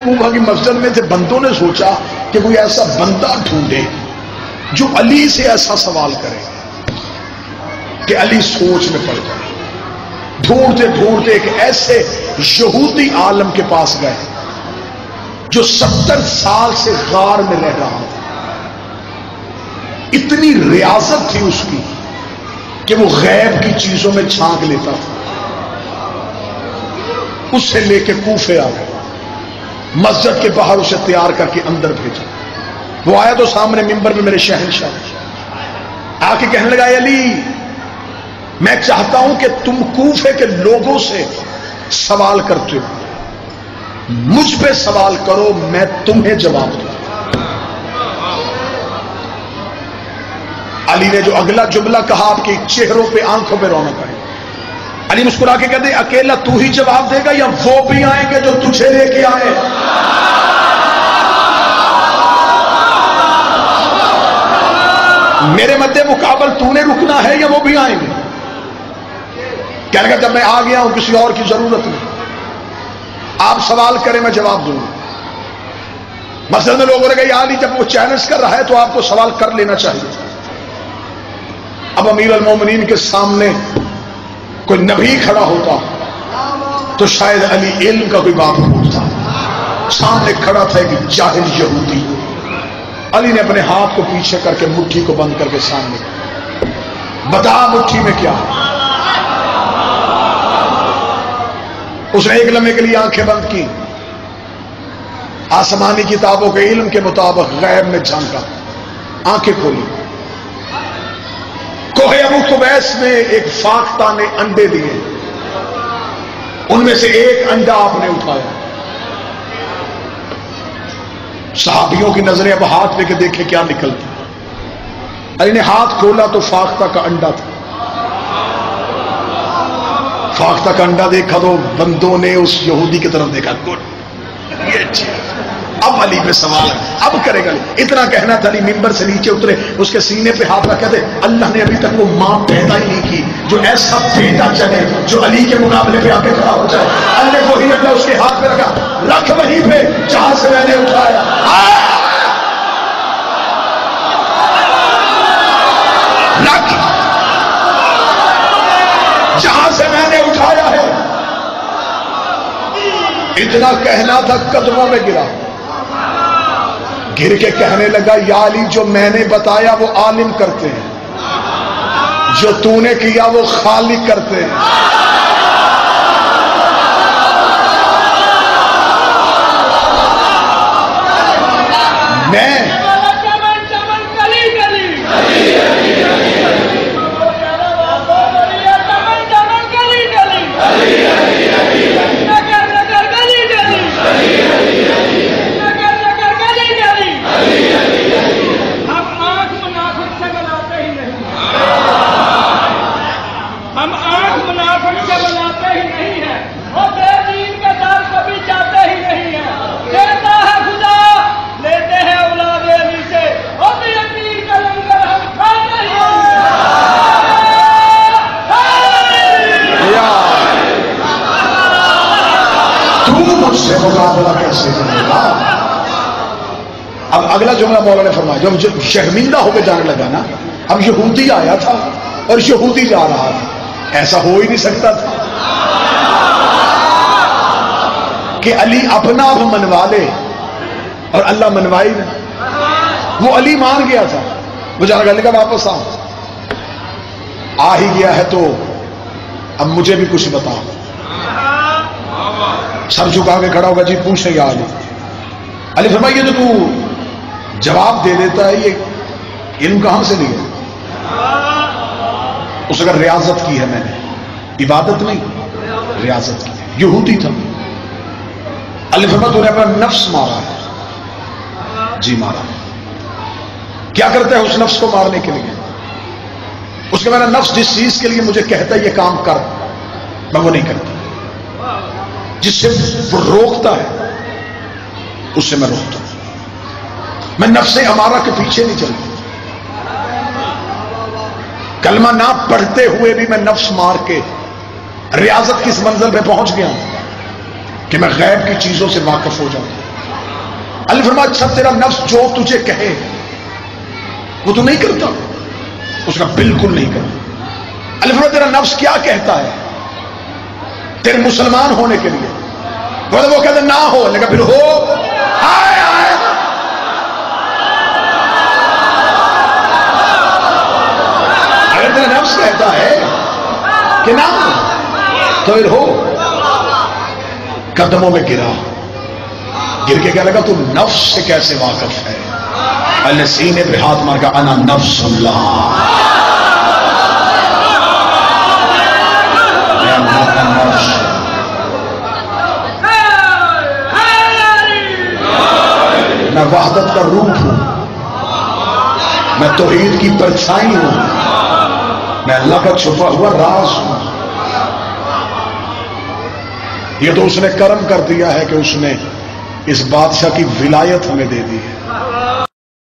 کوفہ کی مسجد میں تھے، بندوں نے سوچا کہ کوئی ایسا بندہ ڈھونڈے جو علی سے ایسا سوال کرے کہ علی سوچ میں پڑ جائے۔ ڈھونڈتے ڈھونڈتے ایک ایسے یہودی عالم کے پاس گئے جو 70 سال سے غار میں رہ رہا تھا۔ اتنی ریاضت تھی اس کی کہ وہ غیب کی چیزوں میں چھانک لیتا تھا۔ اس سے لے کے کوفے آ گئے، مسجد کے باہر اسے تیار کر کے اندر بھیجا۔ وہ آیا تو سامنے منبر میں میرے شہنشاہ آ کے کہنے لگا، علی میں چاہتا ہوں کہ تم کوفے کے لوگوں سے سوال کرتے ہو، مجھ پہ سوال کرو، میں تمہیں جواب دوں۔ علی نے جو اگلا جملہ کہا، آپ کے چہروں پہ آنکھوں پہ رونق آئی۔ علی مسکرا کے کہتے، اکیلا تو ہی جواب دے گا یا وہ بھی آئیں گے جو تجھے لے کے آئے؟ میرے مدے مقابل تو نے رکنا ہے یا وہ بھی آئیں گے؟ کہنے لگا جب میں آ گیا ہوں کسی اور کی ضرورت نہیں، آپ سوال کریں میں جواب دوں۔ مسجد میں لوگوں نے کہا، یا علی جب وہ چیلنج کر رہا ہے تو آپ کو سوال کر لینا چاہیے۔ اب امیر المومنین کے سامنے کوئی نبی کھڑا ہوتا تو شاید علی علم کا کوئی بات پوچھتا، سامنے کھڑا تھا ایک جاہل یہودی۔ علی نے اپنے ہاتھ کو پیچھے کر کے مٹھی کو بند کر کے سامنے، بتا مٹھی میں کیا ہے؟ اس نے ایک لمحے کے لیے آنکھیں بند کی، آسمانی کتابوں کے علم کے مطابق غیب میں جھانکا، آنکھیں کھولی۔ کوہ ابو قبیس میں ایک فاختہ نے انڈے دیے، ان میں سے ایک انڈا آپ نے اٹھایا۔ صحابیوں کی نظریں اب ہاتھ لے کے دیکھے کیا نکلتا۔ علی نے ہاتھ کھولا تو فاختہ کا انڈا تھا۔ فاختہ کا انڈا دیکھا تو بندوں نے اس یہودی کی طرف دیکھا، گڈ، یہ اچھی۔ اب علی پہ سوال ہے، اب کرے گا۔ اتنا کہنا تھا، علی ممبر سے نیچے اترے، اس کے سینے پہ ہاتھ رکھ کہتے، اللہ نے ابھی تک وہ ماں پیدا ہی نہیں کی جو ایسا بیٹا چلے جو علی کے مقابلے پہ آ کے کھڑا ہو جائے۔ اللہ نے وہی اللہ اس کے ہاتھ پہ رکھا، رکھ وہیں پہ جہاں سے میں نے اٹھایا، رکھ جہاں سے میں نے اٹھایا ہے۔ اتنا کہنا تھا، قدموں میں گرا، گر کے کہنے لگا، یا علی جو میں نے بتایا وہ عالم کرتے ہیں، جو تو نے کیا وہ خالق کرتے ہیں۔ میں مقابلہ کیسے کرے گا؟ اب اگلا جملہ مولا نے فرمایا، جب شرمندہ ہو کے جانے لگا نا، اب یہودی آیا تھا اور یہودی جا رہا تھا، ایسا ہو ہی نہیں سکتا تھا کہ علی اپنا اب منوا لے اور اللہ منوائی نہیں۔ وہ علی مان گیا تھا، وہ جانا گلے کا واپس آ ہی گیا ہے تو اب مجھے بھی کچھ بتا۔ سر جھکا کے کھڑا ہوگا، جی پوچھنے گا علی۔ علی فرمائیے جو تو جواب دے دیتا ہے یہ علم کہاں سے لیا؟ اس اگر ریاضت کی ہے میں نے، عبادت نہیں، ریاضت کی، یہودی تھا۔ علی فرمایا تو نے اپنا نفس مارا ہے؟ جی مارا۔ کیا کرتا ہے اس نفس کو مارنے کے لیے؟ اس کے میرا نفس جس چیز کے لیے مجھے کہتا ہے یہ کام کر، میں وہ نہیں کرتا، جس سے وہ روکتا ہے اس سے میں روکتا ہوں۔ میں نفس امارہ کے پیچھے نہیں چلتا، کلمہ نہ پڑھتے ہوئے بھی میں نفس مار کے ریاضت کس منزل پہ پہنچ گیا ہوں کہ میں غیب کی چیزوں سے واقف ہو جاؤں۔ اللہ فرمایا اچھا تیرا نفس جو تجھے کہے وہ تو نہیں کرتا؟ اس کا بالکل نہیں کرتا۔ اللہ فرمایا تیرا نفس کیا کہتا ہے تیرے مسلمان ہونے کے لیے؟ وہ کہتے نہ ہو، لیکن پھر ہو۔ آئے آئے اگر تیرا نفس کہتا ہے کہ نہ ہو تو پھر ہو۔ قدموں میں گرا، گر کے کیا لگا تو نفس سے کیسے واقف ہے؟ اللہ سینے پہ ہاتھ مار کا انا نفس اللہ، میں وحدت کا روح ہوں، میں توحید کی پرچھائی ہوں، میں اللہ کا چھپا ہوا راز ہوں۔ یہ تو اس نے کرم کر دیا ہے کہ اس نے اس بادشاہ کی ولایت ہمیں دے دی ہے۔